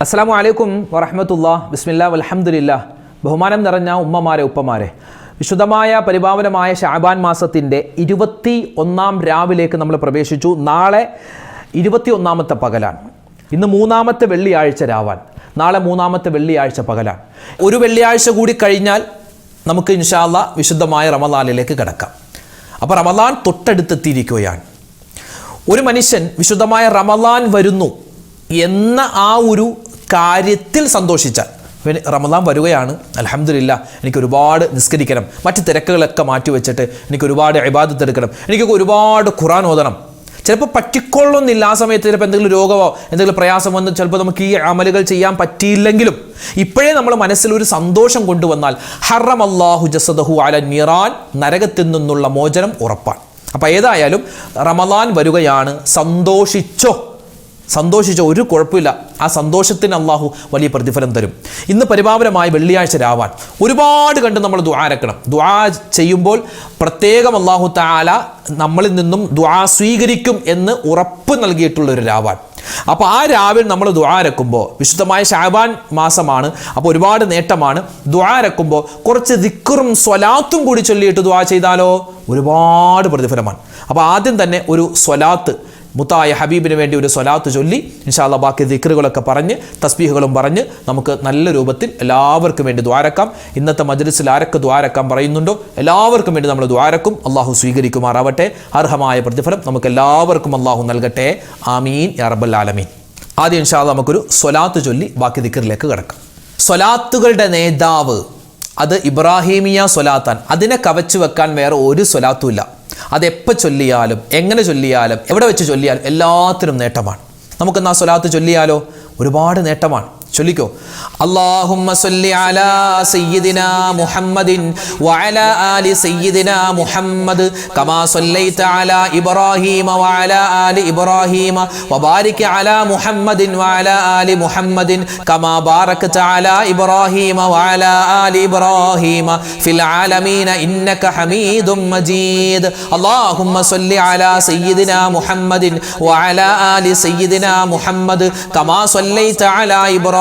അസ്സലാമു അലൈക്കും വറഹ്മത്തുള്ളാഹി ബിസ്മില്ലാഹി വൽഹംദുലില്ലാഹ്. ബഹുമാനം നിറഞ്ഞ ഉമ്മമാരെ ഉപ്പമാരെ, വിശുദ്ധമായ പരിപാവനമായ ശഅബാൻ മാസത്തിൻ്റെ 21-ാം രാവിലേക്ക് നമ്മൾ പ്രവേശിച്ചു. നാളെ 21-ാമത്തെ പകലാണ്. ഇന്ന് 3-ാമത്തെ വെള്ളിയാഴ്ച രാവാൻ. നാളെ 3-ാമത്തെ വെള്ളിയാഴ്ച പകലാണ്. ഒരു വെള്ളിയാഴ്ച കൂടി കഴിഞ്ഞാൽ നമുക്ക് ഇൻഷാ അല്ലാഹ് വിശുദ്ധമായ റമളാനിലേക്ക് കടക്കാം. അപ്പോൾ റമളാൻ തൊട്ടടുത്തെത്തിയിരിക്കുകയാണ്. ഒരു മനുഷ്യൻ വിശുദ്ധമായ റമളാൻ വരുന്നു എന്ന ആ ഒരു കാര്യത്തിൽ സന്തോഷിച്ചാൽ, റമളാൻ വരികയാണ്, അൽഹംദുലില്ലാഹ് എനിക്ക് ഒരുപാട് നിസ്കരിക്കണം, മറ്റ് തിരക്കുകളൊക്കെ മാറ്റിവെച്ചിട്ട് എനിക്ക് ഒരുപാട് ഇബാദത്ത് എടുക്കണം, എനിക്കൊക്കെ ഒരുപാട് ഖുർആൻ ഓതണം. ചിലപ്പോൾ പറ്റിക്കൊള്ളുന്നില്ല. ആ സമയത്ത് ചിലപ്പോൾ എന്തെങ്കിലും രോഗമോ എന്തെങ്കിലും പ്രയാസം വന്ന് ചിലപ്പോൾ നമുക്ക് ഈ അമലുകൾ ചെയ്യാൻ പറ്റിയില്ലെങ്കിലും ഇപ്പോഴേ നമ്മൾ മനസ്സിൽ ഒരു സന്തോഷം കൊണ്ടുവന്നാൽ ഹറമല്ലാഹു ജസദഹു അലൻ നീറാൻ, നരകത്തിൽ നിന്നുള്ള മോചനം ഉറപ്പാണ്. അപ്പോൾ ഏതായാലും റമളാൻ വരികയാണ്, സന്തോഷിച്ചോ, ഒരു കുഴപ്പമില്ല. ആ സന്തോഷത്തിന് അള്ളാഹു വലിയ പ്രതിഫലം തരും. ഇന്ന് പരിപാവനമായ വെള്ളിയാഴ്ച രാവാൻ ഒരുപാട് കണ്ട് നമ്മൾ ദുആരക്കണം. ദുആ ചെയ്യുമ്പോൾ പ്രത്യേകം അള്ളാഹു തആല നമ്മളിൽ നിന്നും ദുആ സ്വീകരിക്കും എന്ന് ഉറപ്പ് നൽകിയിട്ടുള്ളൊരു രാവാൻ. അപ്പോൾ ആ രാവിൽ നമ്മൾ ദുആരക്കുമ്പോൾ, വിശുദ്ധമായ ശഅബാൻ മാസമാണ്, അപ്പോൾ ഒരുപാട് നേട്ടമാണ്. ദുആരക്കുമ്പോൾ കുറച്ച് ദിക്റും സ്വലാത്തും കൂടി ചൊല്ലിയിട്ട് ദുആ ചെയ്താലോ ഒരുപാട് പ്രതിഫലമാണ്. അപ്പോൾ ആദ്യം തന്നെ ഒരു സ്വലാത്ത്, മുത്തായ ഹബീബിന് വേണ്ടി ഒരു സ്വലാത്ത് ചൊല്ലി ഇൻഷാ അല്ലാഹ് ബാക്കി ദിക്റുകളൊക്കെ പറഞ്ഞ് തസ്ബീഹുകളും പറഞ്ഞ് നമുക്ക് നല്ല രൂപത്തിൽ എല്ലാവർക്കും വേണ്ടി ദ്വാരക്കാം. ഇന്നത്തെ മജ്ലിസിൽ ആരൊക്കെ ദ്വാരക്കാൻ പറയുന്നുണ്ടോ എല്ലാവർക്കും വേണ്ടി നമ്മൾ ദ്വാരക്കും. അള്ളാഹു സ്വീകരിക്കുമാറാവട്ടെ. അർഹമായ പ്രതിഫലം നമുക്ക് എല്ലാവർക്കും അള്ളാഹു നൽകട്ടെ. ആമീൻ യാ റബ്ബൽ ആലമീൻ. ആദ്യം ഇൻഷാ അല്ലാഹ് നമുക്കൊരു സ്വലാത്ത് ചൊല്ലി ബാക്കി ദിക്റിലേക്ക് കിടക്കാം. സ്വലാത്തുകളുടെ നേതാവ് അത് ഇബ്രാഹീമിയ സ്വലാത്താൻ. അതിനെ കവച്ചു വെക്കാൻ വേറെ ഒരു സ്വലാത്തും ഇല്ല. അതെപ്പോൾ ചൊല്ലിയാലും എങ്ങനെ ചൊല്ലിയാലും എവിടെ വെച്ച് ചൊല്ലിയാലും എല്ലാത്തിനും നേട്ടമാണ്. നമുക്കെന്നാ സ്വലാത്ത് ചൊല്ലിയാലോ? ഒരുപാട് നേട്ടമാണ്. ചൊല്ലിക്കോ. അല്ലാഹുമ്മ സ്വല്ലി അലാ സയ്യിദിനാ മുഹമ്മദിൻ വഅലാ ആലി സയ്യിദിനാ മുഹമ്മദ് കമാ സ്വല്ലൈത അലാ ഇബ്രാഹീമ വഅലാ ആലി ഇബ്രാഹീമ വബാരിക് അലാ മുഹമ്മദിൻ വഅലാ ആലി മുഹമ്മദിൻ കമാ ബാരക്ത അലാ ഇബ്രാഹീമ വഅലാ ആലി ഇബ്രാഹീമ ഫിൽ ആലമീന ഇന്നക ഹമീദും മജീദ്. അല്ലാഹുമ്മ സ്വല്ലി അലാ സയ്യിദിനാ മുഹമ്മദിൻ വഅലാ ആലി സയ്യിദിനാ മുഹമ്മദ് കമാ സ്വല്ലൈത അലാ ഇബ്രാഹീമ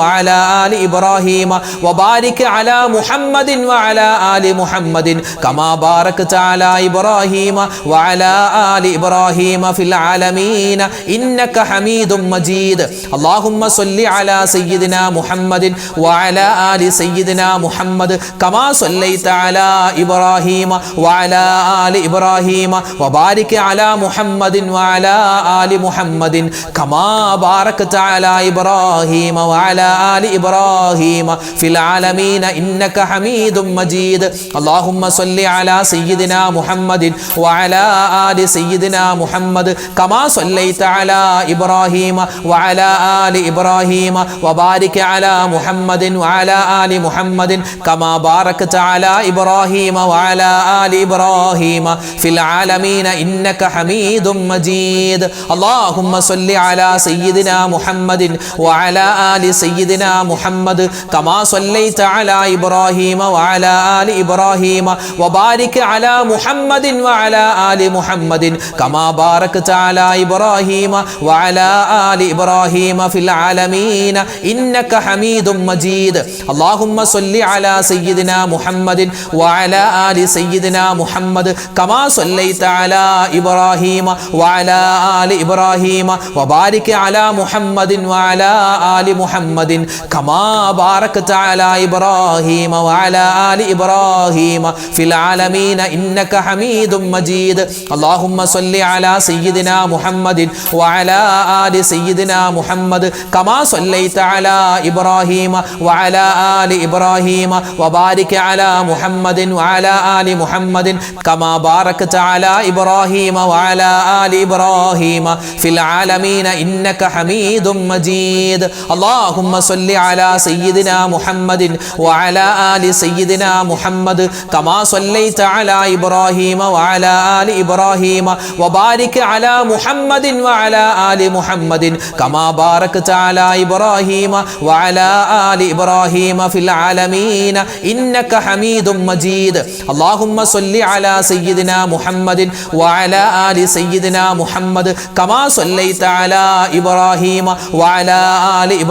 وعلى آل إبراهيم وبارك على محمد وعلى آل محمد كما باركت على إبراهيم وعلى آل إبراهيم في العالمين إنك حميد مجيد. اللهم صل على سيدنا محمد وعلى آل سيدنا محمد كما صليت على إبراهيم وعلى آل إبراهيم وبارك على محمد وعلى آل محمد كما باركت على إبراهيم وعلى آل إبراهيم في العالمين إنك حميد مجيد. اللهم صل على سيدنا محمد وعلى آل سيدنا محمد كما صليت على إبراهيم وعلى آل إبراهيم وبارك على محمد وعلى آل محمد كما باركت على إبراهيم وعلى آل إبراهيم في العالمين إنك حميد مجيد. اللهم صل على سيدنا محمد وعلى آل سيدنا محمد كما صليت على إبراهيم وعلى آل إبراهيم وبارك على محمد وعلى آل محمد كما باركت على إبراهيم وعلى آل إبراهيم في العالمين إنك حميد مجيد. اللهم صل على سيدنا محمد وعلى آل سيدنا محمد كما صليت على إبراهيم وعلى آل إبراهيم وبارك على محمد وعلى آل محمد كما باركت على إبراهيم وعلى آل إبراهيم في العالمين إنك حميد مجيد. اللهم صل على سيدنا محمد وعلى آل سيدنا محمد كما صليت على إبراهيم وعلى آل إبراهيم وبارك على محمد وعلى آل محمد كما باركت على إبراهيم وعلى آل إبراهيم في العالمين إنك حميد مجيد. اللهم صل على سيدنا محمد وعلى آل سيدنا محمد كما صليت على إبراهيم وعلى آل إبراهيم وبارك على محمد وعلى آل محمد كما باركت على إبراهيم وعلى آل إبراهيم في العالمين إنك حميد مجيد. اللهم صل على سيدنا محمد وعلى آل سيدنا محمد كما صليت على إبراهيم وعلى آل إبراهيم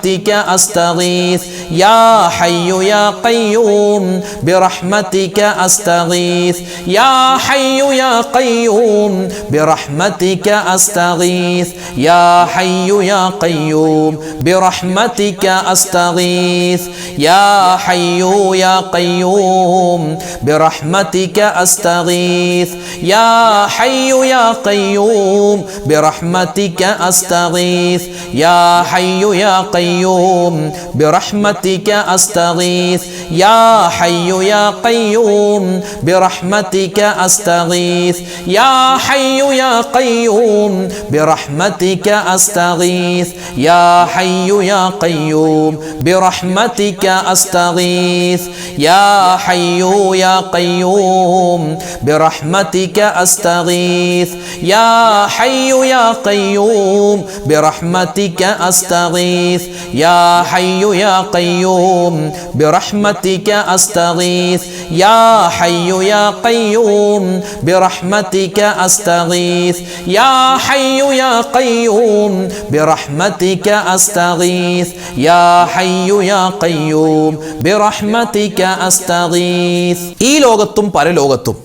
برحمتك أستغيث يا حي يا قيوم برحمتك أستغيث يا حي يا قيوم برحمتك أستغيث يا حي يا قيوم برحمتك أستغيث يا حي يا قيوم برحمتك أستغيث يا حي يا قيوم برحمتك أستغيث يا حي يا قيوم برحمتك أستغيث يا حي يا قيوم برحمتك أستغيث يا حي يا قيوم برحمتك أستغيث يا حي يا قيوم برحمتك أستغيث يا حي يا قيوم برحمتك أستغيث يا حي يا قيوم برحمتك أستغيث يا حي يا قيوم برحمتك أستغيث يا حي يا قيوم برحمتك أستغيث يا حي يا قيوم برحمتك أستغيث يا حي يا قيوم برحمتك أستغيث ഈ ലോകത്തും പരലോകത്തും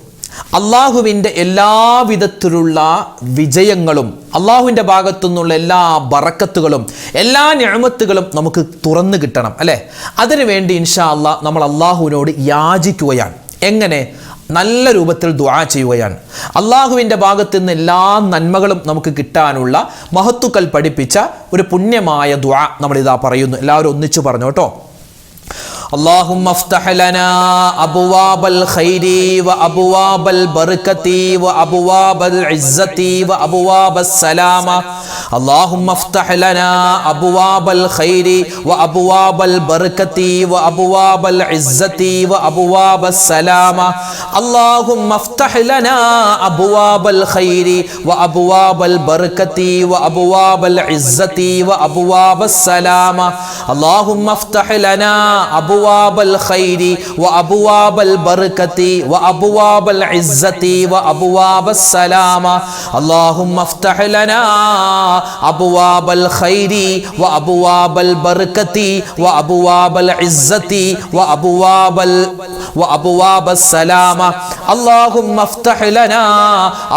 അള്ളാഹുവിൻ്റെ എല്ലാവിധത്തിലുള്ള വിജയങ്ങളും അള്ളാഹുവിൻ്റെ ഭാഗത്തു നിന്നുള്ള എല്ലാ ബറക്കത്തുകളും എല്ലാ നിഅമത്തുകളും നമുക്ക് തുറന്നു കിട്ടണം അല്ലേ? അതിനുവേണ്ടി ഇൻഷാ അള്ളാഹ് നമ്മൾ അള്ളാഹുവിനോട് യാചിക്കുകയാണ്. എങ്ങനെ? നല്ല രൂപത്തിൽ ദുആ ചെയ്യുകയാണ്. അള്ളാഹുവിൻ്റെ ഭാഗത്തു നിന്ന് എല്ലാ നന്മകളും നമുക്ക് കിട്ടാനുള്ള മഹത്തുക്കൾ പഠിപ്പിച്ച ഒരു പുണ്യമായ ദുആ നമ്മളിതാ പറയുന്നു. എല്ലാവരും ഒന്നിച്ചു പറഞ്ഞു കേട്ടോ. اللهم افتح لنا أبواب الخير وأبواب البركة وأبواب العزة وأبواب السلامة اللهم افتح لنا أبواب الخير وأبواب البركة وأبواب العزة وأبواب السلامة اللهم افتح لنا أبواب الخير وأبواب البركة وأبواب العزة وأبواب السلامة اللهم افتح لنا أبواب الخير وأبواب البركة وأبواب العزة وأبواب السلامة اللهم افتح لنا أبواب الخير وأبواب البركة وأبواب العزة وأبواب السلامة اللهم افتح لنا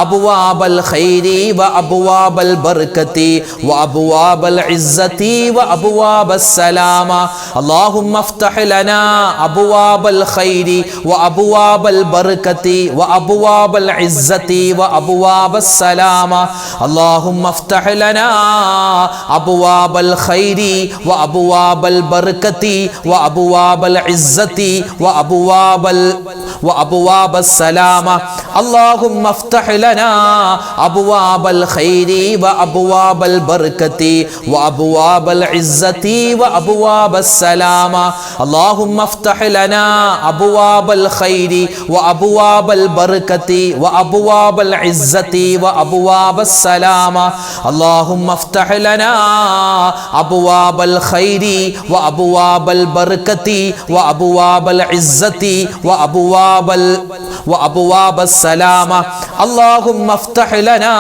أبواب الخير وأبواب البركة وأبواب العزة وأبواب السلامة اللهم افتح لنا أبواب الخير وأبواب البركة وأبواب العزة وأبواب السلامة اللهم افتح لنا أبواب الخير وأبواب البركة وأبواب العزة وأبواب السلامة اللهم افتح لنا أبواب الخير وأبواب البركة وأبواب العزة وأبواب السلامة اللهم افتح لنا أبواب الخير وأبواب البركة وأبواب العزة وأبواب السلامة اللهم افتح لنا أبواب الخير وأبواب البركة وأبواب العزة وأبواب السلامة اللهم افتح لنا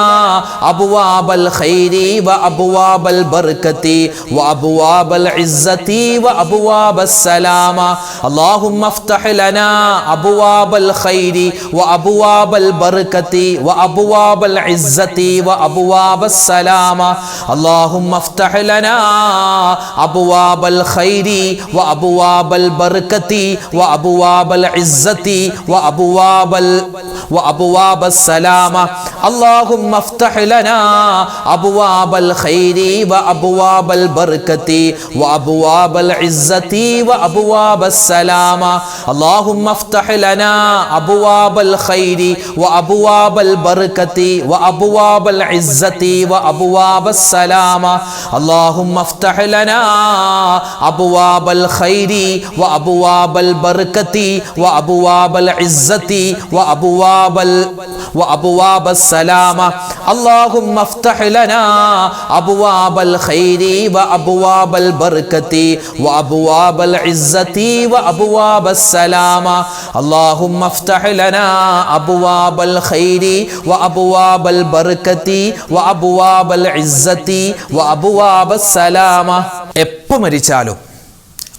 أبواب الخير وأبواب البركة وأبواب العزة وأبواب السلامة اللهم افتح لنا أبواب الخير وأبواب البركة وأبواب العزة وأبواب السلامة اللهم افتح لنا أبواب الخير وأبواب البركة وأبواب العزة وأبواب السلامة اللهم افتح لنا أبواب الخير وأبواب البركة وأبواب العزة وأبواب السلامة اللهم افتح لنا أبواب الخير وأبواب البركة وأبواب العزة وأبواب السلامة اللهم افتح لنا أبواب الخير وأبواب البركة وأبواب العزة وأبواب السلامة اللهم افتح لنا أبواب الخير وأبواب البركة وأبواب العزة وأبواب السلامة اللهم افتح لنا أبواب الخير وأبواب البركة وأبواب العزة وأبواب السلامة എപ്പോൾ മരിച്ചാലും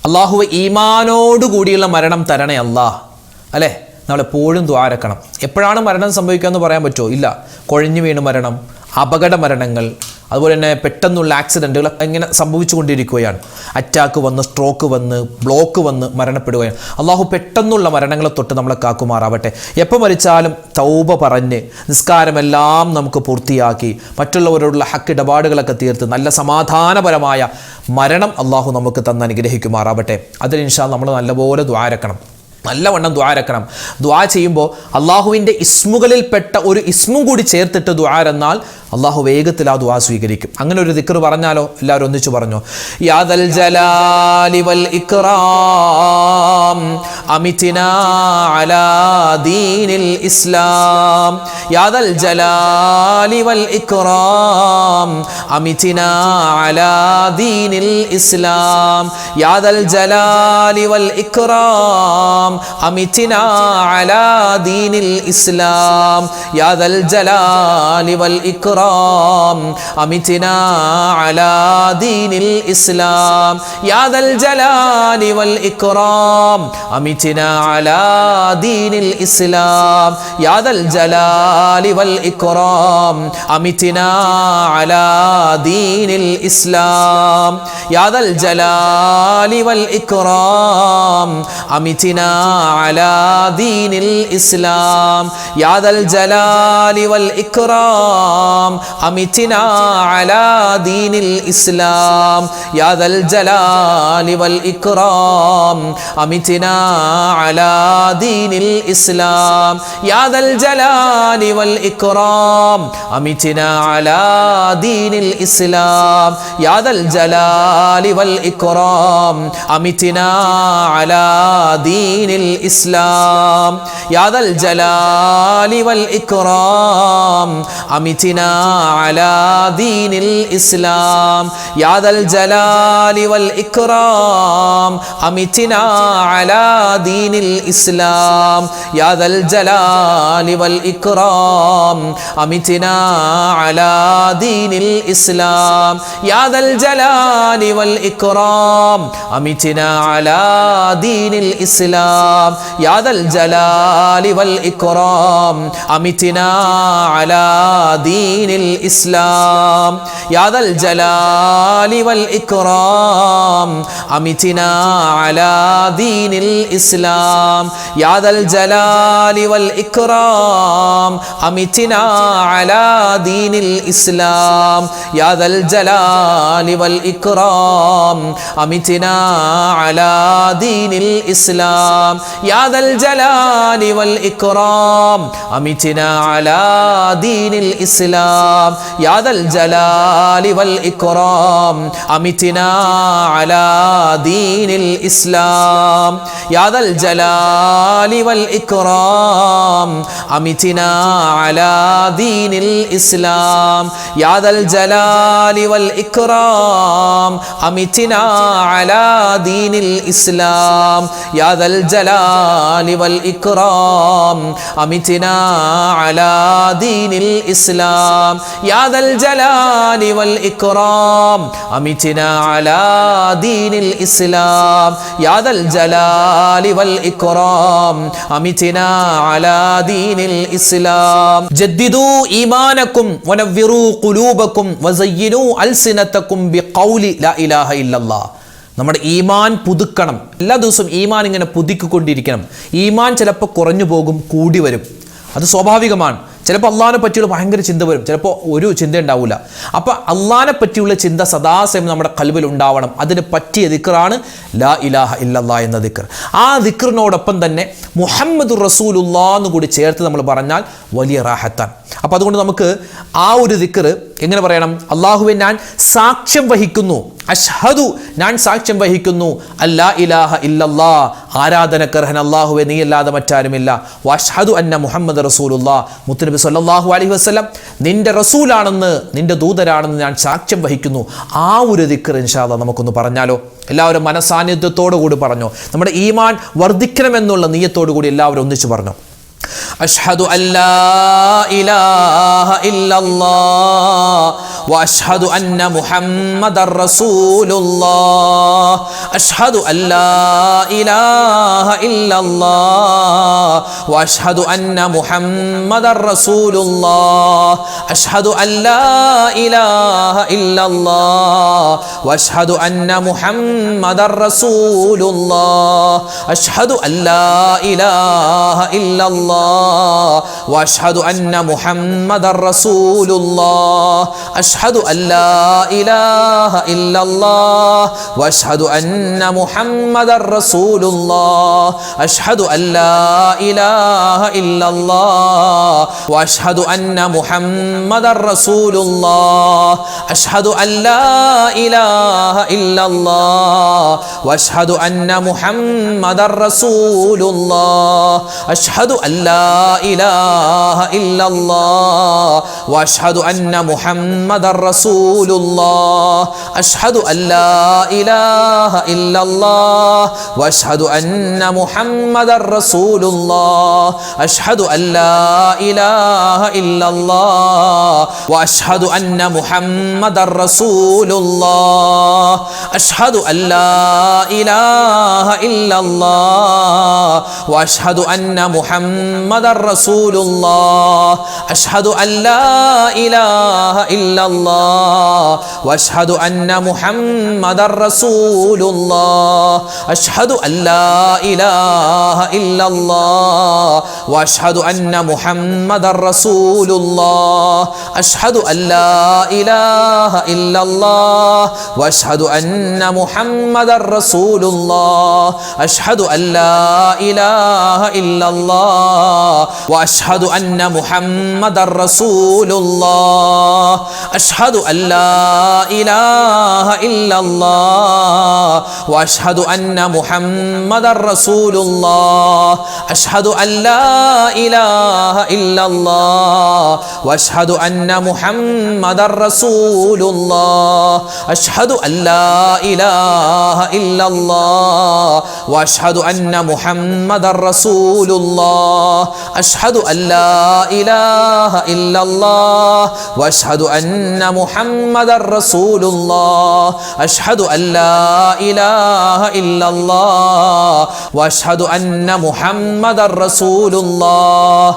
അള്ളാഹുവെ ഈമാനോടുകൂടിയുള്ള മരണം തരണേ അല്ലാഹ്, അല്ലേ? നമ്മളെപ്പോഴും ദ്വാരക്കണം. എപ്പോഴാണ് മരണം സംഭവിക്കുക എന്ന് പറയാൻ പറ്റുമോ? ഇല്ല. കുഴഞ്ഞു വീണ് മരണം, അപകട മരണങ്ങൾ, അതുപോലെ തന്നെ പെട്ടെന്നുള്ള ആക്സിഡൻറ്റുകൾ ഇങ്ങനെ സംഭവിച്ചു കൊണ്ടിരിക്കുകയാണ്. അറ്റാക്ക് വന്ന്, സ്ട്രോക്ക് വന്ന്, ബ്ലോക്ക് വന്ന് മരണപ്പെടുകയാണ്. അള്ളാഹു പെട്ടെന്നുള്ള മരണങ്ങളെ തൊട്ട് നമ്മളെ കാക്കുമാറാവട്ടെ. എപ്പോൾ മരിച്ചാലും തൗബ പറഞ്ഞ് നിസ്കാരമെല്ലാം നമുക്ക് പൂർത്തിയാക്കി മറ്റുള്ളവരോടുള്ള ഹക്ക് ഇടപാടുകളൊക്കെ തീർത്ത് നല്ല സമാധാനപരമായ മരണം അള്ളാഹു നമുക്ക് തന്ന് അനുഗ്രഹിക്കുമാറാവട്ടെ. അതിന് ഇൻഷാ അല്ലാഹ് നമ്മൾ നല്ലപോലെ ദ്വാരക്കണം, നല്ലവണ്ണം ദ്വാരക്കണം. ദ്വാ ചെയ്യുമ്പോൾ അള്ളാഹുവിൻ്റെ ഇസ്മുകളിൽപ്പെട്ട ഒരു ഇസ്മും കൂടി ചേർത്തിട്ട് ദ്വാരെന്നാൽ അള്ളാഹു വേഗത്തിൽ ആ ദ്വാ സ്വീകരിക്കും. അങ്ങനെ ഒരു ദിക്ർ പറഞ്ഞാലോ? എല്ലാവരും ഒന്നിച്ചു പറഞ്ഞോ. യാദൽ ജലാലി വൽ ഇക്റാം അമിതിനാ അലാ ദീനിൽ ഇസ്ലാം. യാദൽ ജലാലി വൽ ഇക്റാം അമിതിനാ അലാ ദീനിൽ ഇസ്ലാം. യാദൽ ജലാലി വൽ ഇക്റാം അമിതിനാ അലാ ദീനിൽ ഇസ്ലാം. യാദൽ ജലാലി വൽ ഇക്റാം അമിതിനാ അലാ ദീനിൽ ഇസ്ലാം. യാദൽ ജലാലി വൽ ഇക്റാം അമിതിനാ അലാ ദീനിൽ ഇസ്ലാം. യാദൽ ജലാലി വൽ ഇക്റാം അമിതിനാ അലാ ദീനിൽ ഇസ്ലാം. യാദൽ ജലാലി വൽ ഇക്റാം അമിതിനാ അലാ ദീനിൽ ഇസ്ലാം. യാദൽ ജലാലി വൽ ഇക്റാം അമിതിനാ അലാ ദീനിൽ ഇസ്ലാം. യാദൽ ജലാലി വൽ ഇക്റാം അമിതിനാ അലാ ദീനിൽ ഇസ്ലാം. യാദൽ ജലാലി വൽ ഇക്റാം അമിതിനാ അലാ ദീനിൽ ഇസ്ലാം. യാദൽ ജലാലി വൽ ഇക്റാം അമിതിനാ അലാ ദീനിൽ ഇസ്ലാം. യാദൽ ജലാലി വൽ ഇക്റാം അമിതിനാ അലാ ദീനിൽ ഇസ്ലാം. യാദൽ ജലാലി വൽ ഇക്റാം അമിതിനാ അലാ ദീനിൽ ഇസ്ലാം. യാദൽ ജലാലി വൽ ഇക്റാം അമിതിനാ അലാ ദീനിൽ ഇസ്ലാം. യാദൽ ജലാലി വൽ ഇക്റാം അമിതിനാ അലാ ദീനിൽ ഇസ്ലാം. യാദൽ ജലാലി വൽ ഇക്റാം അമിതിനാ അലാ ദീനിൽ ഇസ്ലാം. യാദൽ ജലാലി വൽ ഇക്റാം അമിതിനാ അലാ ദീനിൽ ഇസ്ലാം. യാദൽ ജലാലി വൽ ഇക്റാം അമിതിനാ അലാ ദീനിൽ ഇസ്ലാം. യാദൽ ജലാലി വൽ ഇക്റാം അമിതിനാ അലാ ദീനിൽ ഇസ്ലാം. യാദൽ ജലാലി വൽ ഇക്റാം അമിതിനാ അലാ ദീനിൽ ഇസ്ലാം. യാദൽ ജലാലി വൽ ഇക്റാം അമിതിനാ അലാ ദീനിൽ ഇസ്ലാം. യാദൽ ജലാലി വൽ ഇക്റാം അമിതിനാ അലാ ദീനിൽ ഇസ്ലാം. യാദൽ ജലാലി വൽ ഇക്റാം അമിതിനാ അലാ ദീനിൽ ഇസ്ലാം. യാദൽ ജലാലി വൽ ഇക്റാം അമിതിനാ അലാ ദീനിൽ ഇസ്ലാം. യാദൽ ജലാലി വൽ ഇക്റാം അമിതിനാ അലാ ദീനിൽ ഇസ്ലാം. യാദൽ ജലാലി വൽ ഇക്റാം അമിതിനാ അലാ ദീനിൽ ഇസ്ലാം. ജദ്ദിദൂ ഈമാനക്കും വനവ്വിറൂ ഖുലൂബക്കും വസയ്യിനൂ അൽസിനതക്കും ബിഖൗലി ലാ ഇലാഹ ഇല്ലല്ലാഹ്. നമ്മുടെ ഈമാൻ പുതുക്കണം. എല്ലാ ദിവസവും ഈമാൻ ഇങ്ങനെ പുതുക്കിക്കൊണ്ടിരിക്കണം. ഈമാൻ ചിലപ്പോൾ കുറഞ്ഞു പോകും, കൂടി വരും. അത് സ്വാഭാവികമാണ്. ചിലപ്പോൾ അള്ളാഹിനെ പറ്റിയുള്ള ഭയങ്കര ചിന്ത വരും, ചിലപ്പോൾ ഒരു ചിന്ത ഉണ്ടാവില്ല. അപ്പോൾ അള്ളാഹിനെ പറ്റിയുള്ള ചിന്ത സദാസമയം നമ്മുടെ ഖൽബിൽ ഉണ്ടാവണം. അതിന് പറ്റിയ ദിക്റാണ് ലാ ഇലാഹ ഇല്ലല്ലാഹ് എന്ന ദിക്ർ. ആ ദിക്റിനോടൊപ്പം തന്നെ മുഹമ്മദുർ റസൂലുള്ളാഹ് എന്ന് കൂടി ചേർത്ത് നമ്മൾ പറഞ്ഞാൽ വലിയ റാഹത്താണ്. അപ്പോൾ അതുകൊണ്ട് നമുക്ക് ആ ഒരു ദിക്ർ എങ്ങനെ പറയണം? അല്ലാഹുവേ, ഞാൻ സാക്ഷ്യം വഹിക്കുന്നു, അഷ്ഹദു, ഞാൻ സാക്ഷ്യം വഹിക്കുന്നു, അല്ലാ ഇലാഹ ഇല്ലല്ലാഹ്, ആരാധനക്കർഹൻ അല്ലാഹുവേ നീയല്ലാതെ മറ്റാരുമില്ല, വഅഷ്ഹദു അന്ന മുഹമ്മദ് റസൂലുള്ളാഹ്, മുത്തുനബി സല്ലല്ലാഹു അലൈഹി വസല്ലം നിന്റെ റസൂലാണെന്ന്, നിന്റെ ദൂതരാണെന്ന് ഞാൻ സാക്ഷ്യം വഹിക്കുന്നു. ആ ഒരു ദിക്ർ ഇൻഷാ അല്ലാഹ് നമുക്കൊന്ന് പറഞ്ഞാലോ? എല്ലാവരും മനസാന്നിധ്യത്തോടു കൂടി പറഞ്ഞോ. നമ്മുടെ ഈമാൻ വർദ്ധിക്കണമെന്നുള്ള നിയ്യത്തോടു കൂടി എല്ലാവരും ഒന്നിച്ചു പറഞ്ഞു. അഷ്ഹദു അല്ലാ ഇലാഹ ഇല്ലല്ലാഹ് وأشهد أن محمدا رسول الله أشهد أن لا إله إلا الله وأشهد أن محمدا رسول الله أشهد أن لا إله إلا الله وأشهد أن محمدا رسول الله أشهد أن لا إله إلا الله وأشهد أن محمدا رسول الله أشهد أن لا إله إلا الله وأشهد أن محمدا رسول الله أشهد أن لا إله إلا الله وأشهد أن محمدا رسول الله أشهد أن لا إله إلا الله وأشهد أن محمدا رسول الله أشهد أن لا إله إلا الله وأشهد أن محمدا رسول الله أشهد أن لا إله إلا الله وأشهد أن محمدا رسول الله أشهد أن لا إله إلا الله وأشهد أن محمدا رسول الله أشهد أن لا إله إلا الله وأشهد أن محمدا رسول الله أشهد أن لا إله إلا الله وأشهد أن محمدا رسول الله أشهد أن لا إله إلا الله وأشهد أن محمدا رسول الله أشهد أن لا إله إلا الله وأشهد أن محمدا رسول الله أشهد أن لا إله إلا الله وأشهد أن محمدا رسول الله أشهد أن لا إله إلا الله وأشهد أن محمدا رسول الله أشهد أن لا إله إلا الله وأشهد أن محمدا رسول الله أشهد أن لا إله إلا الله وأشهد أن محمدا رسول الله أشهد أن لا إله إلا الله وأشهد أن محمدا رسول الله أشهد أن لا إله إلا الله وأشهد أن محمدا رسول الله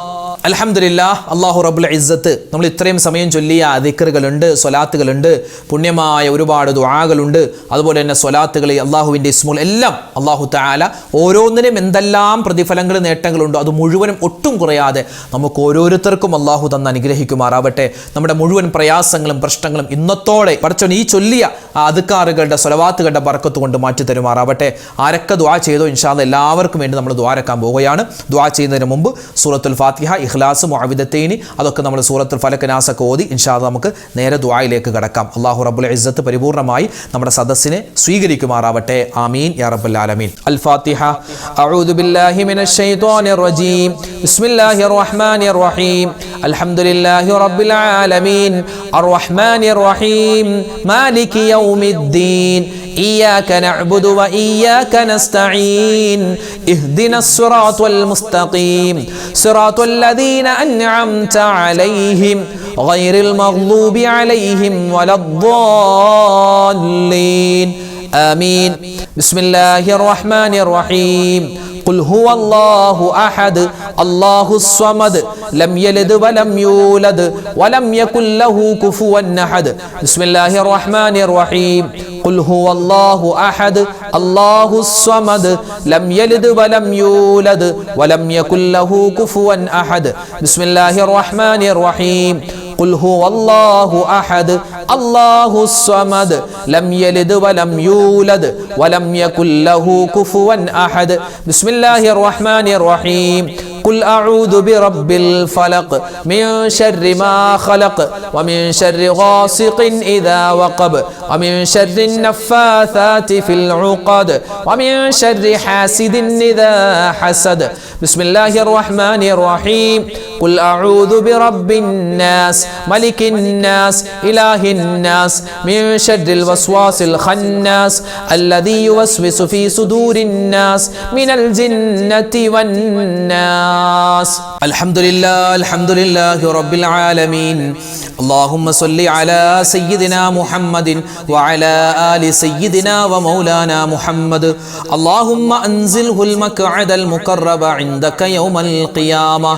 അൽഹംദുലില്ലാഹ് അല്ലാഹു റബ്ബുൽ ഇസ്സത്ത് നമ്മൾ ഇത്രയും സമയം ചൊല്ലിയ ദിക്റുകളുണ്ട്, സ്വലാത്തുകളുണ്ട്, പുണ്യമായ ഒരുപാട് ദുആകളുണ്ട്. അതുപോലെ തന്നെ സ്വലാത്തുകൾ, അള്ളാഹുവിൻ്റെ ഇസ്മുൽ എല്ലാം അല്ലാഹു തആല ഓരോന്നിനും എന്തെല്ലാം പ്രതിഫലങ്ങൾ നേട്ടങ്ങളുണ്ടോ അത് മുഴുവനും ഒട്ടും കുറയാതെ നമുക്ക് ഓരോരുത്തർക്കും അല്ലാഹു തന്ന് അനുഗ്രഹിക്കുമാറാവട്ടെ. നമ്മുടെ മുഴുവൻ പ്രയാസങ്ങളും പ്രശ്നങ്ങളും ഇന്നത്തോടെ പടച്ചോൻ ഈ ചൊല്ലിയ അദ്കാറുകളുടെ സ്വലവാത്തുകളുടെ ബർക്കത്ത് കൊണ്ട് മാറ്റി തരുമാറാവട്ടെ. ആരൊക്കെ ദുആ ചെയ്തോ ഇൻഷാ അല്ലാഹ് എല്ലാവർക്കും വേണ്ടി നമ്മൾ ദുആരക്കാൻ പോവുകയാണ്. ദുആ ചെയ്യുന്നതിന് മുമ്പ് സൂറത്തുൽ ഫാത്തിഹ, ഇഖ്ലാസ്, മുഅവ്വിദത്തൈനി അതൊക്കെ നമ്മൾ സൂറത്തുൽ ഫലഖ്, നാസ് ഒക്കെ ഓതി ഇൻഷാ അല്ലാഹ് നമുക്ക് നേരെ ദുആയിലേക്ക് കടക്കാം. അല്ലാഹു റബ്ബുൽ ഇസ്സത്ത് പരിപൂർണമായി നമ്മുടെ സദസ്സിനെ സ്വീകരിക്കുമാറാവട്ടെ. ആമീൻ യാ റബ്ബൽ ആലമീൻ. അൽ ഫാത്തിഹ. അഊദു ബില്ലാഹി മിനശ് ശൈത്വാനിർ റജീം. ബിസ്മില്ലാഹിർ റഹ്മാനിർ റഹീം. അൽഹംദുലില്ലാഹി റബ്ബിൽ ആലമീൻ. അർറഹ്മാനിർ റഹീം. മാലികി യൗമിദ്ദീൻ. إياك نعبد وإياك نستعين اهدنا الصراط المستقيم صراط الذين أنعمت عليهم غير المغضوب عليهم ولا الضالين آمين. بسم الله الرحمن الرحيم. قل هو الله أحد الله الصمد لم يلد ولم يولد ولم يكن له كفوا أحد. بسم الله الرحمن الرحيم. قل هو الله أحد الله الصمد لم يلد ولم يولد ولم يكن له كفوا أحد. بسم الله الرحمن الرحيم. قل هو الله أحد الله الصمد لم يلد ولم يولد ولم يكن له كفوا أحد. بسم الله الرحمن الرحيم. قل أعوذ برب الفلق من شر ما خلق ومن شر غاسق إذا وقب ومن شر النفاثات في العقد ومن شر حاسد إذا حسد. بسم الله الرحمن الرحيم. ഖുൽ അഊദു ബിറബ്ബിന്നാസ് മലിക്കിന്നാസ് ഇലാഹിന്നാസ് മിൻ ശർരിൽ വസ്വാസിൽ ഖന്നാസ് അല്ലദീ യുവസ്വിസു ഫീ സുദൂരിന്നാസ് മിനൽ ജിന്നതി വന്നാസ്. അൽഹംദുലില്ലാഹി റബ്ബിൽ ആലമീൻ. اللهم صل على سيدنا محمد وعلى آل سيدنا ومولانا محمد. اللهم أنزله المقعد المقرب عندك يوم القيامة.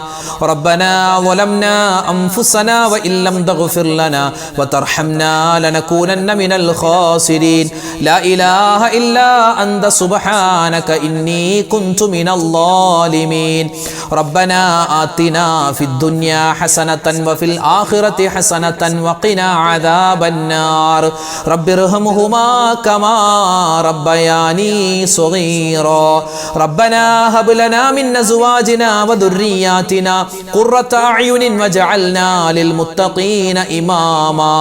ربنا ظلمنا أنفسنا وإن لم تغفر لنا وترحمنا لنكونن من الخاسرين. لا إله إلا أنت سبحانك إني كنت من الظالمين. ربنا آتنا في الدنيا حسنة وفي الآخرة حسنة وقنا عذاب النار. رب ارحمهما كما ربياني صغيرا. ربنا هب لنا من أزواجنا وذرياتنا قرة أعين واجعلنا للمتقين إماما.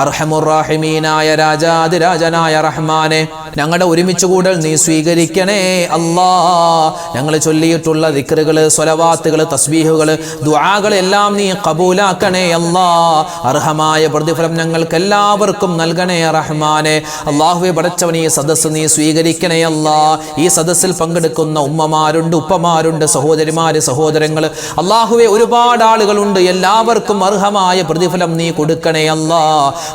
أرحم الراحمين ആയ രാജാതിരാജനായ റഹ്മാനെ, ഞങ്ങളുടെ ഒരുമിച്ച് കൂടൽ നീ സ്വീകരിക്കണേ അല്ലാ. ഞങ്ങൾ ചൊല്ലിയിട്ടുള്ള ദിക്റുകൾ, സ്വലവാത്തുകൾ, തസ്ബീഹുകൾ, ദുആകൾ എല്ലാം നീ ഖബൂലാക്കണേ അല്ലാ. അർഹമായ പ്രതിഫലം ഞങ്ങൾക്ക് എല്ലാവർക്കും നൽകണേ റഹ്മാനെ. അല്ലാഹുവേ പടച്ചവനെ, ഈ സദസ്സ് നീ സ്വീകരിക്കണേ അല്ലാ. ഈ സദസ്സിൽ പങ്കെടുക്കുന്ന ഉമ്മമാരുണ്ട്, ഉപ്പമാരുണ്ട്, സഹോദരിമാര്, സഹോദരങ്ങൾ, അല്ലാഹുവേ ഒരുപാട് ആളുകളുണ്ട്. എല്ലാവർക്കും അർഹമായ പ്രതിഫലം നീ കൊടുക്കണേ അല്ലാ.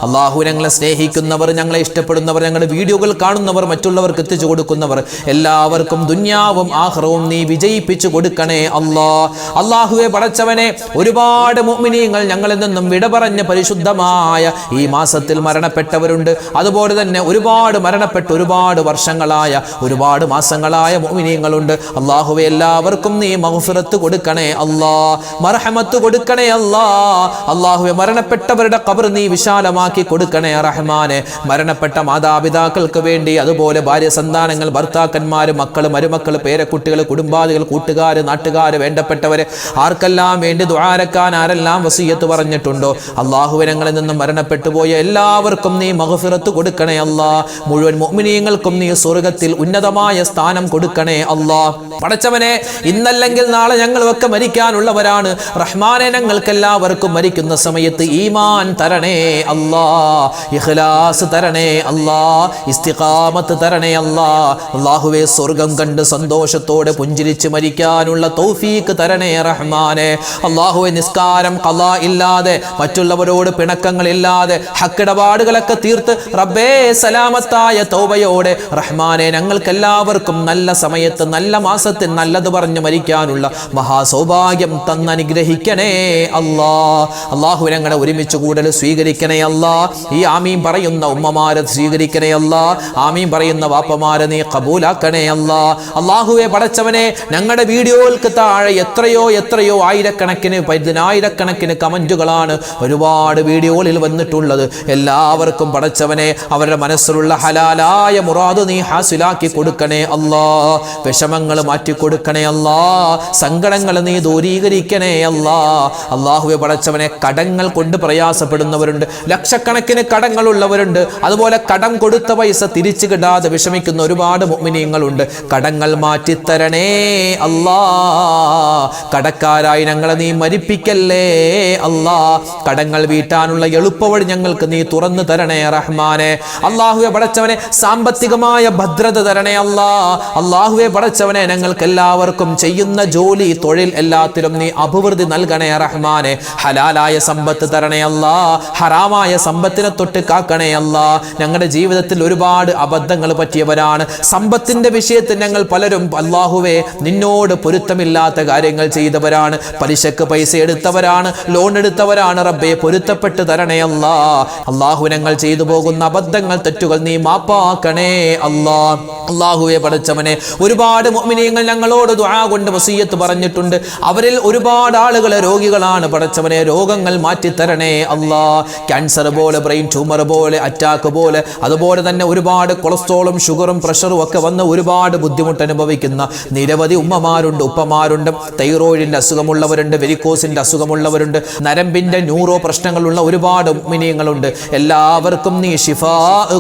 അല്ലാഹു, ഞങ്ങളെ സ്നേഹിക്കുന്നവർ, ഞങ്ങളെ ഇഷ്ടപ്പെടുന്നവർ, ഞങ്ങളുടെ വീഡിയോകൾ കാണുന്നവർ, മറ്റുള്ളവർക്ക് എത്തിച്ചു കൊടുക്കുന്നവർ, എല്ലാവർക്കും ദുനിയാവും ആഖിറവും നീ വിജയിപ്പിച്ചു കൊടുക്കണേ അല്ലാ. അല്ലാഹുവേ പടച്ചവനെ, ഒരുപാട് മുഅ്മിനീങ്ങൾ ഞങ്ങളിൽ നിന്നും വിട പറഞ്ഞ് പരിശുദ്ധമായ ഈ മാസത്തിൽ മരണപ്പെട്ടവരുണ്ട്. അതുപോലെ തന്നെ ഒരുപാട് മരണപ്പെട്ട് ഒരുപാട് വർഷങ്ങളായ, ഒരുപാട് മാസങ്ങളായ മുഅ്മിനീങ്ങളുണ്ട്. അല്ലാഹുവേ, എല്ലാവർക്കും നീ മഗ്ഫിറത്ത് കൊടുക്കണേ അല്ലാ, മർഹമത്ത് കൊടുക്കണേ അല്ലാ. അല്ലാഹുവേ, മരണപ്പെട്ടവരുടെ ഖബർ നീ വിശാലമാക്കി കൊടുക്കണേ റഹ്മാനെ. മരണപ്പെട്ട മാതാപിതാക്കൾക്ക് വേണ്ടി, അതുപോലെ ഭാര്യ, സന്താനങ്ങൾ, ഭർത്താക്കന്മാര്, മക്കള്, മരുമക്കള്, പേരക്കുട്ടികൾ, കുടുംബാദികൾ, കൂട്ടുകാര്, നാട്ടുകാര്, വേണ്ടപ്പെട്ടവരെ ആർക്കെല്ലാം വേണ്ടി ദുആരക്കാൻ ആരെല്ലാം വസിയ്യത്ത് പറഞ്ഞിട്ടുണ്ടോ, അല്ലാഹുവേ, ഞങ്ങളിൽ നിന്നും മരണപ്പെട്ടു പോയ എല്ലാവർക്കും നീ മഗ്ഫിറത്ത് കൊടുക്കണേ അല്ലാ. മുഴുവൻ മുഅ്മിനീങ്ങൾക്കും നീ സ്വർഗ്ഗത്തിൽ ഉന്നതമായ സ്ഥാനം കൊടുക്കണേ അല്ലാ. പടച്ചവനെ, ഇന്നല്ലെങ്കിൽ നാളെ ഞങ്ങളൊക്കെ മരിക്കാനുള്ളവരാണ് റഹ്മാനെ. ഞങ്ങൾക്ക് എല്ലാവർക്കും മരിക്കുന്ന സമയത്ത് ഈമാൻ തരണേ അല്ലാ, ഇഖ്ലാസ് തരണേ അല്ലാ, ഇസ്തിഖാമത്ത് തരണേ അല്ലാ. അല്ലാഹുവേ, സ്വർഗ്ഗം കണ്ട് സന്തോഷത്തോടെ പുഞ്ചിരിച്ച് മരിക്കാനുള്ള തൗഫീഖ് തരണേ റഹ്മാനെ. അല്ലാഹുവേ, നിസ്കാരം ഖളാ ഇല്ലാതെ, മറ്റുള്ളവരോട് പിണക്കങ്ങളില്ലാതെ, ഹക്കിടപാടുകളൊക്കെ തീർത്ത് റബ്ബേ സലാമത്തായ തൗബയോടെ റഹ്മാനെ ഞങ്ങൾക്കെല്ലാവർക്കും നല്ല സമയത്ത്, നല്ല മാസത്തിൽ നല്ലത് പറഞ്ഞ് മരിക്കാനുള്ള മഹാസൗഭാഗ്യം തന്നനുഗ്രഹിക്കണേ അല്ലാ. അല്ലാഹു, ഞങ്ങളുടെ ഒരുമിച്ച് കൂടൽ സ്വീകരിക്കണേ അല്ലാ. ഈ ആമീൻ പറയുന്ന ഉമ്മമാരെ സ്വീകരിക്കണേ അല്ലാ. ആമീൻ പറയുന്ന വാപ്പമാരെ നീ ഖബൂലാക്കണേ അല്ലാ. അല്ലാഹുവേ പടച്ചവനെ, ഞങ്ങളുടെ വീഡിയോകൾക്ക് താഴെ എത്രയോ ആയിരക്കണക്കിന്, പതിനായിരക്കണക്കിന് കമന്റുകളാണ് ഒരുപാട് വീഡിയോകളിൽ വന്നിട്ടുള്ളത്. എല്ലാവർക്കും പടച്ചവനെ അവരുടെ മനസ്സിലുള്ള ഹലാലായ മുറാദ് നീ ഹാസിലാക്കി കൊടുക്കണേ അല്ലാ. വിഷമങ്ങൾ മാറ്റി കൊടുക്കണേ അല്ലാ. സങ്കടങ്ങൾ നീ ദൂരീകരിക്കണേ അല്ലാ. അല്ലാഹുവേ പടച്ചവനെ, കടങ്ങൾ കൊണ്ട് പ്രയാസപ്പെടുന്നവരുണ്ട്, ലക്ഷക്കണക്കിന് കടങ്ങളുള്ളവരുണ്ട്. അതുപോലെ കടം കൊടുത്ത പൈസ തിരിച്ചു കിട്ടാതെ വിഷമിക്കുന്ന ഒരുപാട് മുഅ്മിനീങ്ങളുണ്ട്. കടങ്ങൾ മാറ്റിത്തരണേ അല്ലാ. കടക്കാരായി ഞങ്ങളെ നീ മരിപ്പിക്കല്ലേ അല്ലാ. കടങ്ങൾ വീട്ടാനുള്ള എളുപ്പവഴി ഞങ്ങൾക്ക് നീ തുറന്നു തരണേ റഹ്മാനെ. അല്ലാഹുവേ പടച്ചവനെ, സാമ്പത്തികമായ ഭദ്രത തരണേ അല്ലാ. അല്ലാഹുവേ പടച്ചവനെ, ഞങ്ങൾക്ക് എല്ലാവർക്കും ചെയ്യുന്ന ജോലി, തൊഴിൽ എല്ലാത്തിലും നീ അഭിവൃദ്ധി നൽകണേ റഹ്മാനെ. ഹലാലായ സമ്പത്ത് തരണേ അല്ലാ. ഹറാമായ സമ്പത്തിനെ തൊട്ട് കാക്കണേ അല്ലാ. ഞങ്ങളുടെ ജീവിതത്തിൽ ഒരുപാട് അബദ്ധങ്ങൾ പറ്റിയവരാണ്. സമ്പത്തിന്റെ വിഷയത്തിൽ ഞങ്ങൾ പലരും അല്ലാഹുവേ നിന്നോട് പൊരുത്തമില്ലാത്ത കാര്യങ്ങൾ ചെയ്തവരാണ്. പലിശക്ക് പൈസ എടുത്തവരാണ്, ലോൺ എടുത്തവരാണ്. റബ്ബേ, പൊരുത്തപ്പെട്ട് തരണേ അല്ലാ. അല്ലാഹു, ഞങ്ങൾ ചെയ്തു പോകുന്ന അബദ്ധങ്ങൾ, തെറ്റുകൾ നീ മാപ്പാക്കണേ അല്ലാ. അല്ലാഹുവേ പടച്ചവനെ, ഒരുപാട് മുഅ്മിനീങ്ങൾ ഞങ്ങളോട് ദുആ കൊണ്ട് വസിയ്യത്ത് പറഞ്ഞിട്ടുണ്ട്. അവരിൽ ഒരുപാട് ആളുകൾ രോഗികളാണ്. പടച്ചവനെ, രോഗങ്ങൾ മാറ്റി തരണേ അല്ലാ. ക്യാൻസർ പോലെ, ബ്രെയിൻ ട്യൂമർ പോലെ, അറ്റാക്ക് പോലെ, അതുപോലെ തന്നെ ഒരുപാട് കൊളസ്ട്രോളും ഷുഗറും പ്രഷറും ഒക്കെ വന്ന് ഒരുപാട് ബുദ്ധിമുട്ട് അനുഭവിക്കുന്ന നിരവധി ഉമ്മമാരുണ്ട്, ഉപ്പമാരുണ്ട്, ഉമ്മമാരുണ്ട്, തൈറോയിഡിൻ്റെ അസുഖമുള്ളവരുണ്ട്, വെരിക്കോസിൻ്റെ അസുഖമുള്ളവരുണ്ട്, നരമ്പിൻ്റെ ന്യൂറോ പ്രശ്നങ്ങളുള്ള ഒരുപാട് മുഅ്മിനീങ്ങളുണ്ട്. എല്ലാവർക്കും നീ ശിഫാ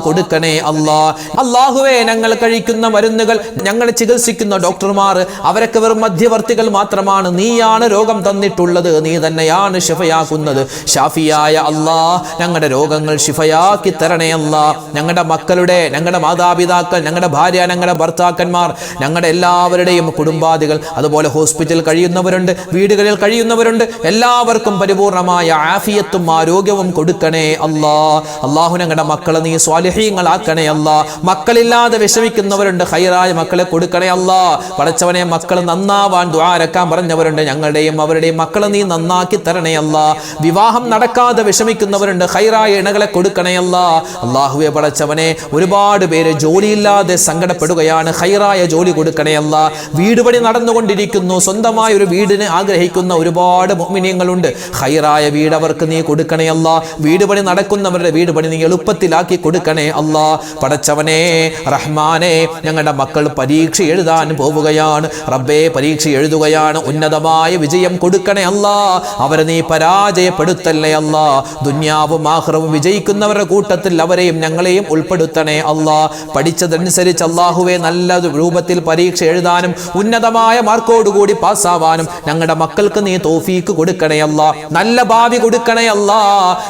കൊടുക്കണേ അല്ലാ. അല്ലാഹുവേ, ഞങ്ങൾ കഴിക്കുന്ന മരുന്നുകൾ, ഞങ്ങൾ ചികിത്സിക്കുന്ന ഡോക്ടർമാർ, അവരൊക്കെ വെറും മധ്യവർത്തികൾ മാത്രമാണ്. നീയാണ് രോഗം തന്നിട്ടുള്ളത്, നീ തന്നെയാണ് ശിഫയാക്കുന്നത്. ഷാഫിയായ അല്ലാ, ഞങ്ങളുടെ രോഗങ്ങൾ ശിഫയാക്കി തരണേ അല്ലാ. ഞങ്ങളുടെ മക്കളുടെ, ഞങ്ങളുടെ മാതാപിതാക്കൾ, ഞങ്ങളുടെ ഭാര്യ, ഞങ്ങളുടെ ഭർത്താക്കന്മാർ, ഞങ്ങളുടെ എല്ലാവരുടെയും കുടുംബാദികൾ, അതുപോലെ ഹോസ്പിറ്റലിൽ കഴിയുന്നവരുണ്ട്, വീടുകളിൽ കഴിയുന്നവരുണ്ട്, എല്ലാവർക്കും പരിപൂർണമായ ആഫിയത്തും ആരോഗ്യവും കൊടുക്കണേ അല്ലാ. അല്ലാഹു, ഞങ്ങളുടെ മക്കളെ നീ സ്വാലിഹീങ്ങളാക്കണേ അല്ലാ. മക്കളില്ലാതെ വിഷമിക്കുന്നവരുണ്ട്, ഖൈറായ മക്കളെ കൊടുക്കണേ അല്ലാ. പടച്ചവനെ, മക്കൾ നന്നാവാൻ ദുആരക്കാൻ പറഞ്ഞവരുണ്ട്, ഞങ്ങളുടെയും അവരുടെയും മക്കളെ നീ നന്നാക്കി തരണേ അല്ലാ. വിവാഹം നടക്കാതെ വിഷമിക്കുന്നവരുണ്ട്, ഖൈറായ ഇണകളെ കൊടുക്കണേ അല്ലാ. അല്ലാഹുവേ പടച്ചവനെ, ഒരുപാട് പേര് ജോലിയില്ലാതെ സങ്കടപ്പെടുകയാണ്, ഖൈറായ ജോലി കൊടുക്കണേ അല്ലാ. വീട് പണി നടന്നുകൊണ്ടിരിക്കുന്നു, സ്വന്തമായ ഒരു വീടിന് ആഗ്രഹിക്കുന്ന ഒരുപാട് മുഅ്മിനീങ്ങളുണ്ട്, ഖൈറായ വീട് അവർക്ക് നീ കൊടുക്കണേ അല്ലാ. വീട് പണി നടക്കുന്നവരുടെ വീട് പണി നീ എളുപ്പത്തിലാക്കി കൊടുക്കണേ അല്ലാ. പടച്ചവനെ റഹ്മാനെ, ഞങ്ങളുടെ മക്കൾ പരീക്ഷ എഴുതാൻ പോവുകയാണ് റബ്ബേ, പരീക്ഷ എഴുതുകയാണ്, ഉന്നതമായ വിജയം കൊടുക്കണേ അല്ലാ. അവരെ നീ പരാജയപ്പെടുത്തല്ലേ അല്ലാ. ദുനിയാവും ആഖിറവും വിജയിക്കുന്നവരുടെ കൂട്ടത്തിൽ അവരെയും ഞങ്ങളെയും ഉൾപ്പെടുത്തണേ അല്ലാ. പഠിച്ചതനുസരിച്ച് അല്ലാഹുവേ നല്ല രൂപത്തിൽ പരീക്ഷ എഴുതാനും ഉന്നതമായ മാർക്കോടുകൂടി പാസ്സാവാനും ഞങ്ങളുടെ മക്കൾക്ക് നീ തൗഫീക്ക് കൊടുക്കണേ അല്ലാ. നല്ല ഭാവി കൊടുക്കണേ അല്ലാ.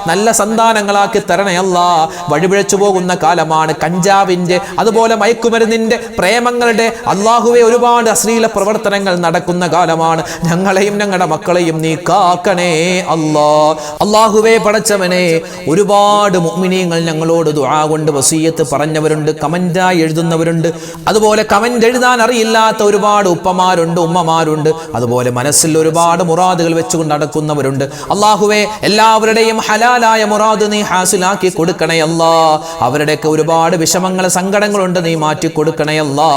നല്ല സന്താനങ്ങളാക്കി തരണേ അല്ലാ. വഴിപിഴച്ചു പോകുന്ന കാലമാണ്, കഞ്ചാവിന്റെ അതുപോലെ മയക്കുമരുന്നിന്റെ പ്രേമങ്ങളുടെ അല്ലാഹുവേ ഒരുപാട് അശ്ലീല പ്രവർത്തനങ്ങൾ നടക്കുന്ന കാലമാണ്. ഞങ്ങളെയും ഞങ്ങളുടെ മക്കളെയും നീ കാക്കണേ അല്ലാ. അല്ലാഹുവേ പടച്ചവനെ, ഒരുപാട് മുഅ്മിനീങ്ങൾ ഞങ്ങളോട് ദുആ കൊണ്ട് വസിയത്ത് പറഞ്ഞവരുണ്ട്, കമന്റായി എഴുതുന്നവരുണ്ട്, അതുപോലെ കമന്റ് എഴുതാൻ അറിയില്ലാത്ത ഒരുപാട് ഉപ്പമാരുണ്ട്, ഉമ്മമാരുണ്ട്, അതുപോലെ മനസ്സിൽ ഒരുപാട് മുറാദുകൾ വെച്ചുകൊണ്ട് നടക്കുന്നവരുണ്ട്. അല്ലാഹുവേ, എല്ലാവരുടെയും ഹലാലായ മുറാദ് നീ ഹാസിലാക്കി കൊടുക്കണേ അല്ലാ. അവരുടെയൊക്കെ ഒരുപാട് വിഷമങ്ങൾ, സങ്കടങ്ങളുണ്ട്, നീ മാറ്റി കൊടുക്കണേ അല്ലാ.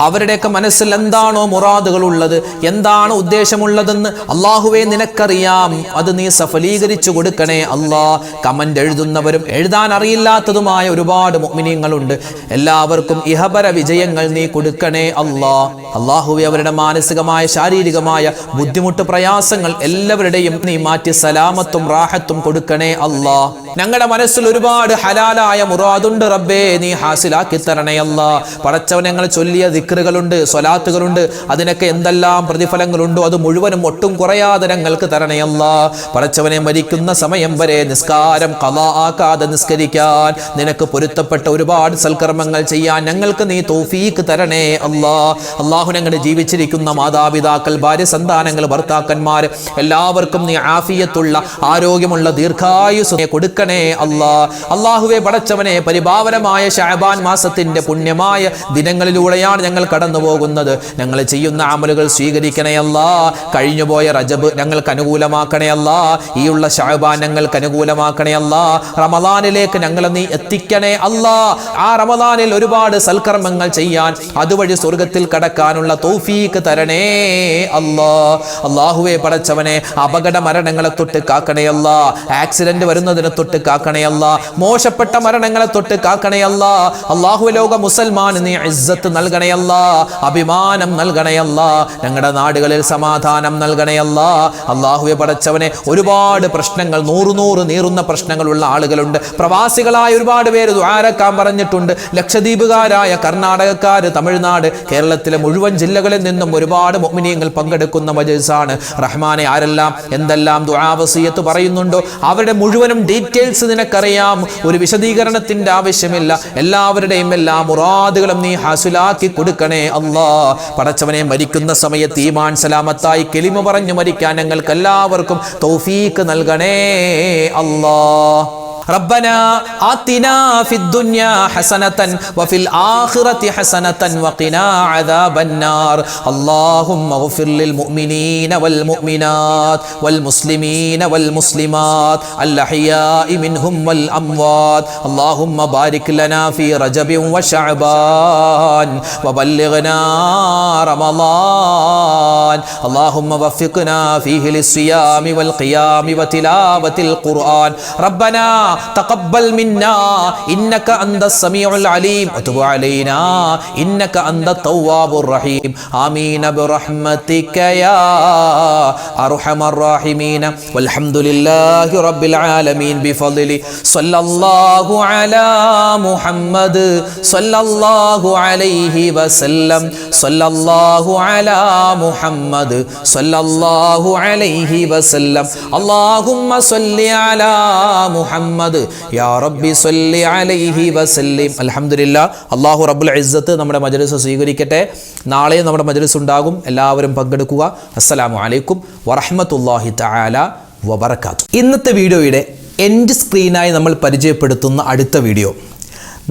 അവരുടെയൊക്കെ മനസ്സിൽ എന്താണോ മുറാദുകൾ ഉള്ളത്, എന്താണ് ഉദ്ദേശമുള്ളതെന്ന് അല്ലാഹുവേ നിനക്കറിയാം, അത് നീ സഫലീകരിച്ചു കൊടുക്കണേ അല്ലാ. കമന്റ് എഴുതുന്നവരും എഴുതാൻ അറിയില്ലാത്തതുമായ ഒരുപാട് മുഅ്മിനീങ്ങളുണ്ട്, എല്ലാവർക്കും ഇഹപര വിജയങ്ങൾ നീ കൊടുക്കണേ അല്ലാ. അല്ലാഹുവേ, അവരുടെ മാനസികമായ ശാരീരികമായ ബുദ്ധിമുട്ട്, പ്രയാസങ്ങൾ എല്ലാവരുടെയും നീ മാറ്റി സലാമത്തും റാഹത്തും കൊടുക്കണേ അല്ലാ. ഞങ്ങളുടെ മനസ്സിൽ ഒരുപാട് ഹലാലായ മുറാദുണ്ട് റബ്ബേ, നീ ഹാസിലാക്കി തരണേ അല്ലാ. പടച്ചവൻ, ഞങ്ങൾ ചൊല്ലിയ ദിക്റുകളുണ്ട്, സ്വലാത്തുകളുണ്ട്, അതിനൊക്കെ എന്തെല്ലാം പ്രതിഫലങ്ങളുണ്ടോ അത് മുഴുവനും ഒട്ടും കുറയാതെ ഞങ്ങൾക്ക് തരണേ അല്ലാ. പടച്ചവനെ, മരിക്കുന്ന സമയം വരെ നിസ്കാരം ഖളാ ആക്കാതെ നിസ്കരിക്കാൻ, നിനക്ക് പൊരുത്തപ്പെട്ട ഒരുപാട് സൽക്കർമ്മങ്ങൾ ചെയ്യാൻ ഞങ്ങൾക്ക് നീ തൗഫീക്ക് തരണേ അല്ലാ. അല്ലാഹു, ഞങ്ങളുടെ ജീവിച്ചിരിക്കുന്ന മാതാപിതാക്കൾ, ഭാര്യ, സന്താനങ്ങൾ, ഭർത്താക്കന്മാർ, എല്ലാവർക്കും നീ ആഫിയത്തുള്ള ആരോഗ്യമുള്ള ദീർഘായുസ്സ് കൊടുക്കണേ അല്ലാ. അല്ലാഹുവേ പടച്ചവനെ, പരിപാവനമായ ശഅബാൻ മാസത്തിന്റെ പുണ്യമായ ദിനങ്ങളിലൂടെയാണ് ഞങ്ങൾ കടന്നു പോകുന്നത്. ഞങ്ങൾ ചെയ്യുന്ന അമലുകൾ സ്വീകരിക്കണേ അല്ലാ. കഴിഞ്ഞുപോയ റജബ് ഞങ്ങൾക്ക് അനുകൂലമാക്കണേ അല്ലാ. ഈ ഉള്ള ശഅബാൻ ഞങ്ങൾക്ക് അനുകൂലമാക്കണേ അല്ലാ. റമളാനിലേക്ക് ഞങ്ങളെ നീ എത്തിക്കണേ അല്ലാ. ആ റമളാനിൽ ഒരുപാട് സൽക്കർമ്മങ്ങൾ ചെയ്യാൻ, അതുവഴി സ്വർഗത്തിൽ കടക്കാനുള്ള തൗഫീക്ക് തരണേ അല്ലാ. അല്ലാഹുവേ പടച്ചവനെ, അപകട മരണങ്ങളെ തൊട്ട് കാക്കണേ അല്ലാ. ആക്സിഡന്റ് വരുന്നതിനെ തൊട്ട് കാക്കണേ അല്ലാ. മോശപ്പെട്ട മരണങ്ങളെ തൊട്ട് കാക്കണേ അല്ലാ. അല്ലാഹു, ലോക മുസൽമാന് നീ ഇസ്സത്ത് നൽകണേ അല്ലാ, അഭിമാനം നൽകണേ അല്ലാ. ഞങ്ങളുടെ നാടുകളിൽ സമാധാനം നൽകണേ അല്ലാ. അല്ലാഹുവേ പടച്ചവനെ, ഒരുപാട് പ്രശ്നങ്ങൾ, നൂറ് നീറുന്ന പ്രശ്നങ്ങളുള്ള ആളുകളുണ്ട്. പ്രവാസികളായ ഒരുപാട് പേര് ദുആരക്കാൻ പറഞ്ഞിട്ടുണ്ട്. ലക്ഷദ്വീപുകാരായ കർണാടകക്കാര്, തമിഴ്നാട്, കേരളത്തിലെ മുഴുവൻ ജില്ലകളിൽ നിന്നും ഒരുപാട് മുഅ്മിനീങ്ങൾ പങ്കെടുക്കുന്ന മജ്‌ലിസാണ്. റഹ്മാനെ, ആരെല്ലാം എന്തെല്ലാം ദുആ വസിയത്ത് പറയുന്നുണ്ടോ അവരുടെ മുഴുവനും ഡീറ്റെയിൽസ് നിനക്കറിയാം. ഒരു വിശദീകരണത്തിന്റെ ആവശ്യമില്ല. എല്ലാവരുടെയും എല്ലാ മുറാദുകളും നീ ഹാസിലാക്കി കൊടുക്കണേ അല്ലാ. പടച്ചവനെ, മരിക്കുന്ന സമയത്ത് ഈമാൻ സലാമത്തായി കലിമ പറഞ്ഞു മരിക്കാൻ ഞങ്ങൾക്ക് എല്ലാവർക്കും തൗഫീക്ക് നൽകണേ അല്ലാ. ربنا آتنا في الدنيا حسنة وفي الآخرة حسنة وقنا عذاب النار. اللهم اغفر للمؤمنين والمؤمنات والمسلمين والمسلمات الأحياء منهم والأموات. اللهم بارك لنا في رجب وشعبان وبلغنا رمضان. اللهم وفقنا فيه للصيام والقيام وتلاوة القرآن. ربنا തഖബ്ബൽ മിന്നാ ഇന്നക അന്തസ് സമീഉൽ അലീം വതുബ് അലൈനാ ഇന്നക അന്തത് തവ്വാബുർ റഹീം ആമീൻ ബിറഹ്മതിക യാ അർഹമർ റഹീമീൻ വൽഹംദുലില്ലാഹി റബ്ബിൽ ആലമീൻ ബിഫദ്ലി സല്ലല്ലാഹു അലാ മുഹമ്മദ് സല്ലല്ലാഹു അലൈഹി വസല്ലം സല്ലല്ലാഹു അലാ മുഹമ്മദ് സല്ലല്ലാഹു അലൈഹി വസല്ലം അല്ലാഹുമ്മ സല്ലി അലാ മുഹമ്മദ് യാ റബ്ബി സല്ലി അലൈഹി വസല്ലം. അൽഹംദുലില്ലാഹ്. അല്ലാഹു റബ്ബുൽ ഇസ്സത്ത് നമ്മുടെ മജ്‌ലിസ് സ്വീകരിക്കട്ടെ. നാളെ നമ്മുടെ മജ്‌ലിസ് ഉണ്ടാകും. എല്ലാവരും പങ്കെടുക്കുക. അസ്സലാമു അലൈക്കും വറഹ്മത്തുള്ളാഹി തആല വബറകാതുഹു. ഇന്നത്തെ വീഡിയോയുടെ എൻഡ് സ്ക്രീനായി നമ്മൾ പരിചയപ്പെടുത്തുന്ന അടുത്ത വീഡിയോ,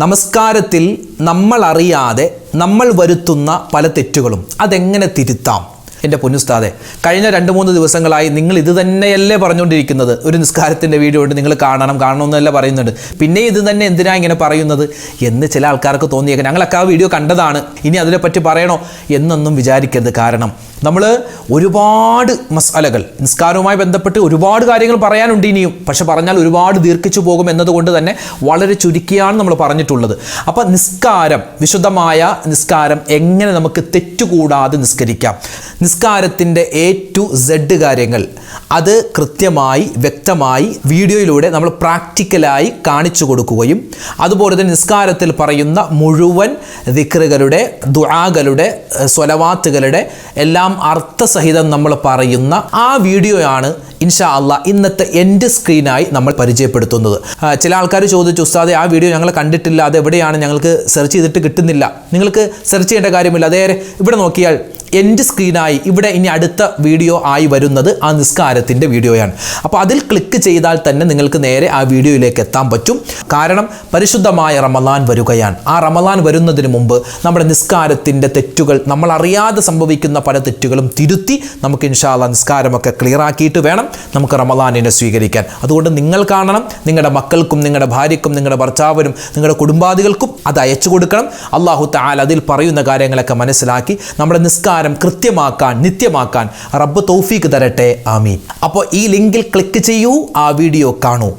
നമസ്കാരത്തിൽ നമ്മൾ അറിയാതെ നമ്മൾ വരുത്തുന്ന പല തെറ്റുകളും അതെങ്ങനെ തിരുത്താം. എൻ്റെ പൊന്നുസ്താദെ, കഴിഞ്ഞ 2-3 ദിവസങ്ങളായി നിങ്ങൾ ഇത് തന്നെയല്ലേ പറഞ്ഞുകൊണ്ടിരിക്കുന്നത്. ഒരു നിസ്കാരത്തിൻ്റെ വീഡിയോ ഉണ്ട്, നിങ്ങൾ കാണണമെന്നല്ല പറയുന്നുണ്ട്. പിന്നെ ഇത് തന്നെ എന്തിനാ ഇങ്ങനെ പറയുന്നത് എന്ന് ചില ആൾക്കാർക്ക് തോന്നിയേക്കാം. ഞങ്ങളൊക്കെ ആ വീഡിയോ കണ്ടതാണ്, ഇനി അതിനെപ്പറ്റി പറയണോ എന്നൊന്നും വിചാരിക്കരുത്. കാരണം നമ്മൾ ഒരുപാട് മസാലകൾ നിസ്കാരവുമായി ബന്ധപ്പെട്ട് ഒരുപാട് കാര്യങ്ങൾ പറയാനുണ്ട് ഇനിയും. പക്ഷെ പറഞ്ഞാൽ ഒരുപാട് ദീർഘിച്ചു പോകും എന്നതുകൊണ്ട് തന്നെ വളരെ ചുരുക്കിയാണ് നമ്മൾ പറഞ്ഞിട്ടുള്ളത്. അപ്പം നിസ്കാരം, വിശുദ്ധമായ നിസ്കാരം എങ്ങനെ നമുക്ക് തെറ്റുകൂടാതെ നിസ്കരിക്കാം, നിസ്കാരത്തിൻ്റെ A to Z കാര്യങ്ങൾ അത് കൃത്യമായി വ്യക്തമായി വീഡിയോയിലൂടെ നമ്മൾ പ്രാക്ടിക്കലായി കാണിച്ചു കൊടുക്കുകയും അതുപോലെ തന്നെ നിസ്കാരത്തിൽ പറയുന്ന മുഴുവൻ ദിക്റുകളുടെ, ദുആകളുടെ, സ്വലവാത്തുകളുടെ എല്ലാം അർത്ഥസഹിതം നമ്മൾ പറയുന്ന ആ വീഡിയോയാണ് ഇൻഷാ അല്ലാ ഇന്നത്തെ എൻഡ് സ്ക്രീനായി നമ്മൾ പരിചയപ്പെടുത്തുന്നത്. ചില ആൾക്കാർ ചോദിച്ചു, ഉസ്താദെ ആ വീഡിയോ ഞങ്ങൾ കണ്ടിട്ടില്ല, അത് എവിടെയാണ്, ഞങ്ങൾക്ക് സെർച്ച് ചെയ്തിട്ട് കിട്ടുന്നില്ല. നിങ്ങൾക്ക് സെർച്ച് ചെയ്യേണ്ട കാര്യമില്ല. അതേ ഇവിടെ നോക്കിയാൽ എൻഡ് സ്ക്രീനായി ഇവിടെ ഇനി അടുത്ത വീഡിയോ ആയി വരുന്നത് ആ നിസ്കാരത്തിൻ്റെ വീഡിയോയാണ്. അപ്പോൾ അതിൽ ക്ലിക്ക് ചെയ്താൽ തന്നെ നിങ്ങൾക്ക് നേരെ ആ വീഡിയോയിലേക്ക് എത്താൻ പറ്റും. കാരണം പരിശുദ്ധമായ റമളാൻ വരികയാണ്. ആ റമളാൻ വരുന്നതിന് മുമ്പ് നമ്മുടെ നിസ്കാരത്തിൻ്റെ തെറ്റുകൾ, നമ്മൾ അറിയാതെ സംഭവിക്കുന്ന പല തെറ്റുകളും തിരുത്തി നമുക്ക് ഇൻഷാ അല്ലാഹ് നിസ്കാരമൊക്കെ ക്ലിയർ ആക്കിയിട്ട് വേണം നമുക്ക് റമളാനിനെ സ്വീകരിക്കാൻ. അതുകൊണ്ട് നിങ്ങൾ കാണണം, നിങ്ങളുടെ മക്കൾക്കും നിങ്ങളുടെ ഭാര്യയ്ക്കും നിങ്ങളുടെ ഭർത്താവിനും നിങ്ങളുടെ കുടുംബാദികൾക്കും അത് അയച്ചു കൊടുക്കണം. അല്ലാഹു തആല അതിൽ പറയുന്ന കാര്യങ്ങളൊക്കെ മനസ്സിലാക്കി നമ്മുടെ നിസ്കാരം കൃത്യമാക്കാൻ, നിത്യമാക്കാൻ റബ്ബ് തൗഫീക്ക് തരട്ടെ. ആമീൻ. അപ്പോൾ ഈ ലിങ്കിൽ ക്ലിക്ക് ചെയ്യൂ, ആ വീഡിയോ കാണൂ.